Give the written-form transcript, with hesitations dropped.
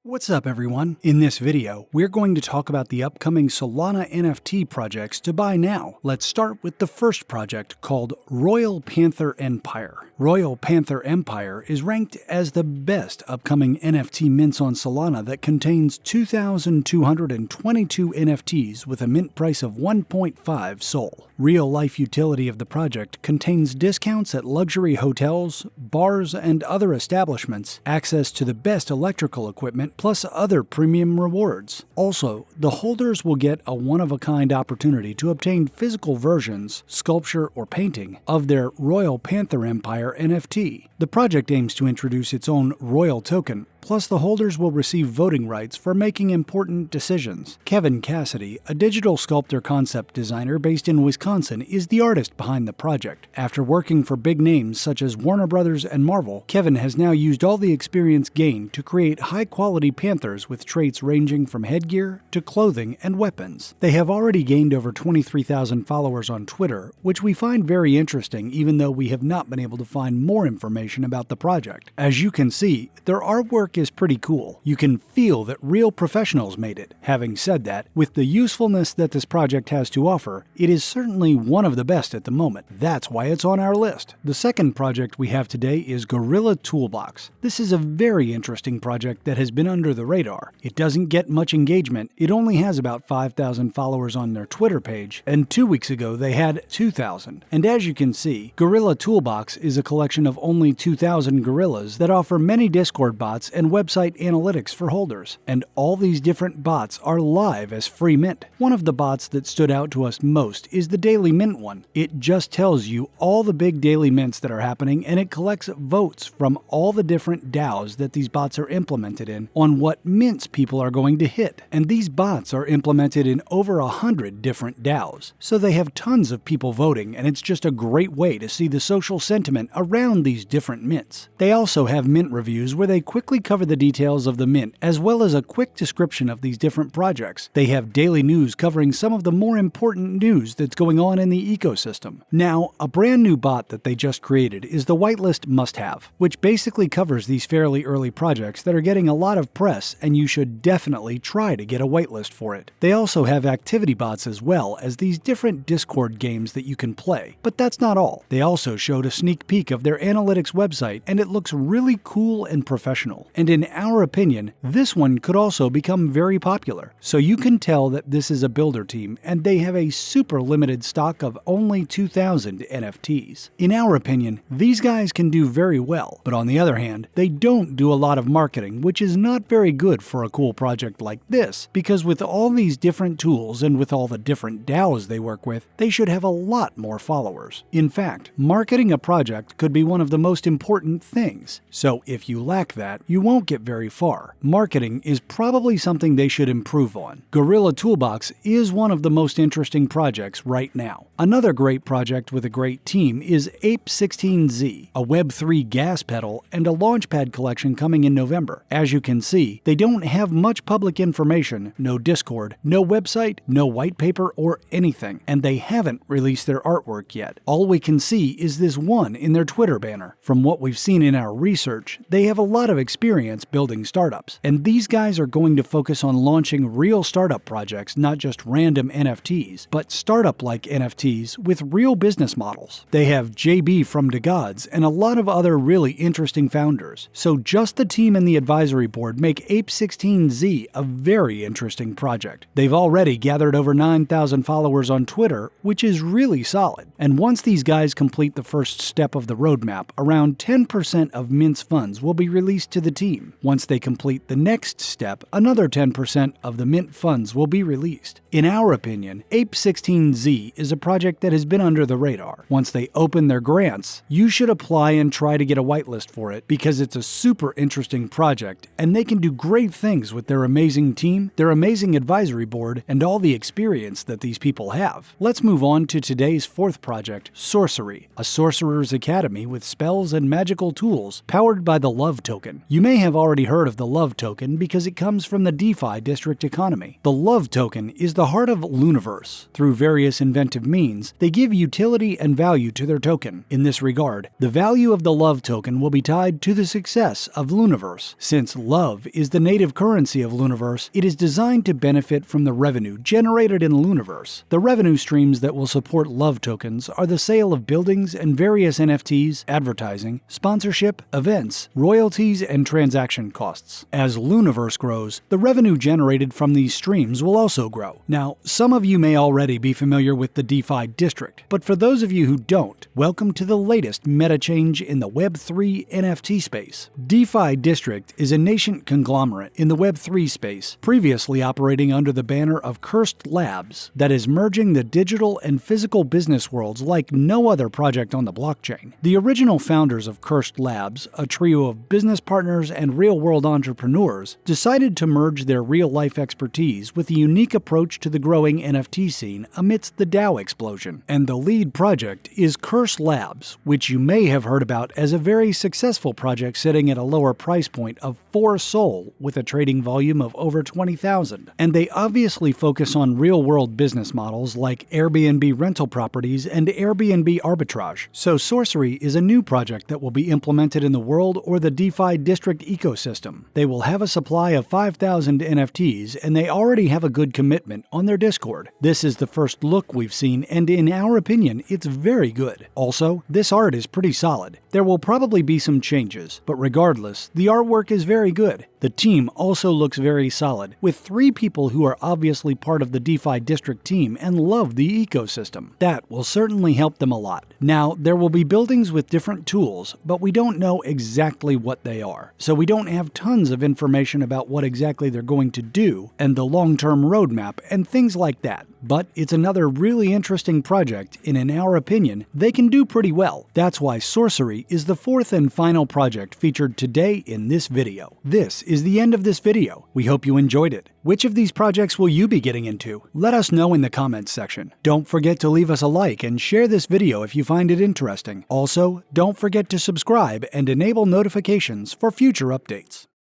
What's up everyone? In this video, we're going to talk about the upcoming Solana NFT projects to buy now. Let's start with the first project called Royal Panther Empire. Royal Panther Empire is ranked as the best upcoming NFT mints on Solana that contains 2,222 NFTs with a mint price of 1.5 Sol. Real-life utility of the project contains discounts at luxury hotels, bars, and other establishments, access to the best electrical equipment, plus other premium rewards. Also, the holders will get a one-of-a-kind opportunity to obtain physical versions, sculpture, or painting of their Royal Panther Empire NFT. The project aims to introduce its own Royal token, plus the holders will receive voting rights for making important decisions. Kevin Cassidy, a digital sculptor concept designer based in Wisconsin, is the artist behind the project. After working for big names such as Warner Brothers and Marvel, Kevin has now used all the experience gained to create high-quality panthers with traits ranging from headgear to clothing and weapons. They have already gained over 23,000 followers on Twitter, which we find very interesting even though we have not been able to find more information about the project. As you can see, their artwork is pretty cool. You can feel that real professionals made it. Having said that, with the usefulness that this project has to offer, it is certainly one of the best at the moment. That's why it's on our list. The second project we have today is Gorilla Toolbox. This is a very interesting project that has been under the radar. It doesn't get much engagement. It only has about 5,000 followers on their Twitter page, and 2 weeks ago they had 2,000. And as you can see, Gorilla Toolbox is a collection of only 2,000 gorillas that offer many Discord bots and website analytics for holders, and all these different bots are live as free mint. One of the bots that stood out to us most is the daily mint one. It just tells you all the big daily mints that are happening, and it collects votes from all the different DAOs that these bots are implemented in on what mints people are going to hit. And these bots are implemented in over 100 different DAOs, so they have tons of people voting, and it's just a great way to see the social sentiment around these different mints. They also have mint reviews where they quickly cover the details of the mint, as well as a quick description of these different projects. They have daily news covering some of the more important news that's going on in the ecosystem. Now, a brand new bot that they just created is the whitelist must-have, which basically covers these fairly early projects that are getting a lot of press, and you should definitely try to get a whitelist for it. They also have activity bots as well as these different Discord games that you can play. But that's not all. They also showed a sneak peek of their analytics website, and it looks really cool and professional. And in our opinion, this one could also become very popular. So you can tell that this is a builder team, and they have a super limited stock of only 2,000 NFTs. In our opinion, these guys can do very well, but on the other hand, they don't do a lot of marketing, which is not very good for a cool project like this, because with all these different tools and with all the different DAOs they work with, they should have a lot more followers. In fact, marketing a project could be one of the most important things. So if you lack that, you won't get very far. Marketing is probably something they should improve on. Gorilla Toolbox is one of the most interesting projects right now. Another great project with a great team is Ape16Z, a Web3 gas pedal and a launchpad collection coming in November. As you can see, they don't have much public information, no Discord, no website, no white paper or anything, and they haven't released their artwork yet. All we can see is this one in their Twitter banner. From what we've seen in our research, they have a lot of experience building startups, and these guys are going to focus on launching real startup projects, not just random NFTs, but startup-like NFTs with real business models. They have JB from The Gods and a lot of other really interesting founders, so just the team and the advisory board make Ape16Z a very interesting project. They've already gathered over 9,000 followers on Twitter, which is really solid. And once these guys complete the first step of the roadmap, around 10% of Mint's funds will be released to the team. Once they complete the next step, another 10% of the Mint funds will be released. In our opinion, Ape16Z is a project that has been under the radar. Once they open their grants, you should apply and try to get a whitelist for it because it's a super interesting project and they can do great things with their amazing team, their amazing advisory board, and all the experience that these people have. Let's move on to today's fourth project, Sorcery, a sorcerer's academy with spells and magical tools powered by the Love token. You may may have already heard of the Love token because it comes from the DeFi district economy. The Love token is the heart of Luniverse. Through various inventive means, they give utility and value to their token. In this regard, the value of the Love token will be tied to the success of Luniverse. Since Love is the native currency of Luniverse, it is designed to benefit from the revenue generated in Luniverse. The revenue streams that will support Love tokens are the sale of buildings and various NFTs, advertising, sponsorship, events, royalties, and transaction costs. As Luniverse grows, the revenue generated from these streams will also grow. Now, some of you may already be familiar with the DeFi district, but for those of you who don't, welcome to the latest meta change in the Web3 NFT space. DeFi district is a nascent conglomerate in the Web3 space, previously operating under the banner of Cursed Labs, that is merging the digital and physical business worlds like no other project on the blockchain. The original founders of Cursed Labs, a trio of business partners and real-world entrepreneurs, decided to merge their real-life expertise with a unique approach to the growing NFT scene amidst the DAO explosion. And the lead project is Cursed Labs, which you may have heard about as a very successful project sitting at a lower price point of 4 SOL with a trading volume of over 20,000. And they obviously focus on real-world business models like Airbnb rental properties and Airbnb arbitrage. So Sorcery is a new project that will be implemented in the world or the DeFi district ecosystem. They will have a supply of 5,000 NFTs, and they already have a good commitment on their Discord. This is the first look we've seen, and in our opinion, it's very good. Also, this art is pretty solid. There will probably be some changes, but regardless, the artwork is very good. The team also looks very solid, with 3 people who are obviously part of the DeFi district team and love the ecosystem. That will certainly help them a lot. Now, there will be buildings with different tools, but we don't know exactly what they are. So we don't have tons of information about what exactly they're going to do and the long-term roadmap and things like that. But it's another really interesting project, and in our opinion, they can do pretty well. That's why Sorcery is the 4th and final project featured today in this video. This is the end of this video. We hope you enjoyed it. Which of these projects will you be getting into? Let us know in the comments section. Don't forget to leave us a like and share this video if you find it interesting. Also, don't forget to subscribe and enable notifications for future updates.